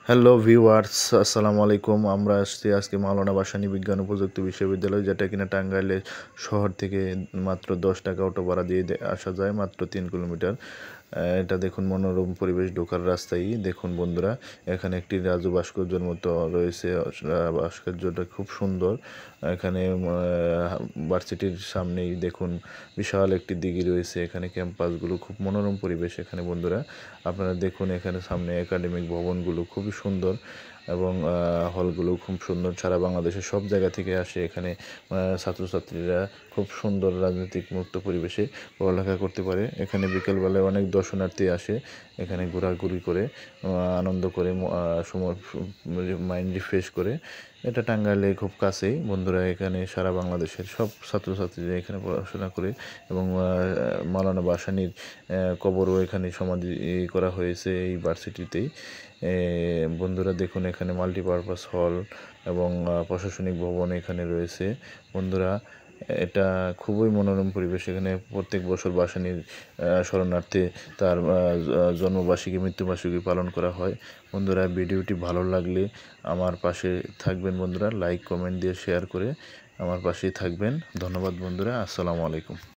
Hello viewers, আসসালামু আলাইকুম। আমরা আসছি আজকে মাওলানা ভাসানী বিজ্ঞান ও প্রযুক্তি বিশ্ববিদ্যালয়, যেটা কিনা টাঙ্গাইলের শহর থেকে মাত্র 10 টাকা অটো ভাড়া দিয়ে আসা যায়, মাত্র 3 কিলোমিটার। এটা দেখুন, মনোরম পরিবেশ, ঢোকার রাস্তায় দেখুন বন্ধুরা, এখানে একটি রাজু ভাস্কর্যের মতো রয়েছে। ভাস্কর্যটা খুব সুন্দর। এখানে ভার্সিটির সামনেই দেখুন বিশাল একটি দিঘি রয়েছে। এখানে ক্যাম্পাসগুলো খুব মনোরম পরিবেশ। এখানে বন্ধুরা আপনারা দেখুন, এখানে সামনে একাডেমিক ভবনগুলো খুবই সুন্দর এবং হলগুলো খুব সুন্দর। সারা বাংলাদেশের সব জায়গা থেকে আসে এখানে ছাত্রছাত্রীরা খুব সুন্দর রাজনৈতিক মুক্ত পরিবেশে পড়ালেখা করতে পারে। এখানে বিকেলবেলায় অনেক দর্শনার্থী আসে, এখানে ঘোরাঘুরি করে আনন্দ করে সময় মাইন্ড রিফ্রেশ করে। এটা টাঙ্গাইলে খুব কাছেই বন্ধুরা। এখানে সারা বাংলাদেশের সব ছাত্রছাত্রীরা এখানে পড়াশোনা করে এবং মাওলানা ভাসানীর কবরও এখানে সমাধি করা হয়েছে এই ভার্সিটিতেই। বন্ধুরা দেখুন, এখানে মাল্টিপারপাস হল এবং প্রশাসনিক ভবন এখানে রয়েছে বন্ধুরা। এটা খুবই মনোরম পরিবেশ। এখানে প্রত্যেক বছর ভাসানীর শরণার্থে তার জন্মবার্ষিকী, মৃত্যুবার্ষিকী পালন করা হয় বন্ধুরা। ভিডিওটি ভালো লাগলে আমার পাশে থাকবেন বন্ধুরা, লাইক কমেন্ট দিয়ে শেয়ার করে আমার পাশেই থাকবেন। ধন্যবাদ বন্ধুরা, আসসালামু আলাইকুম।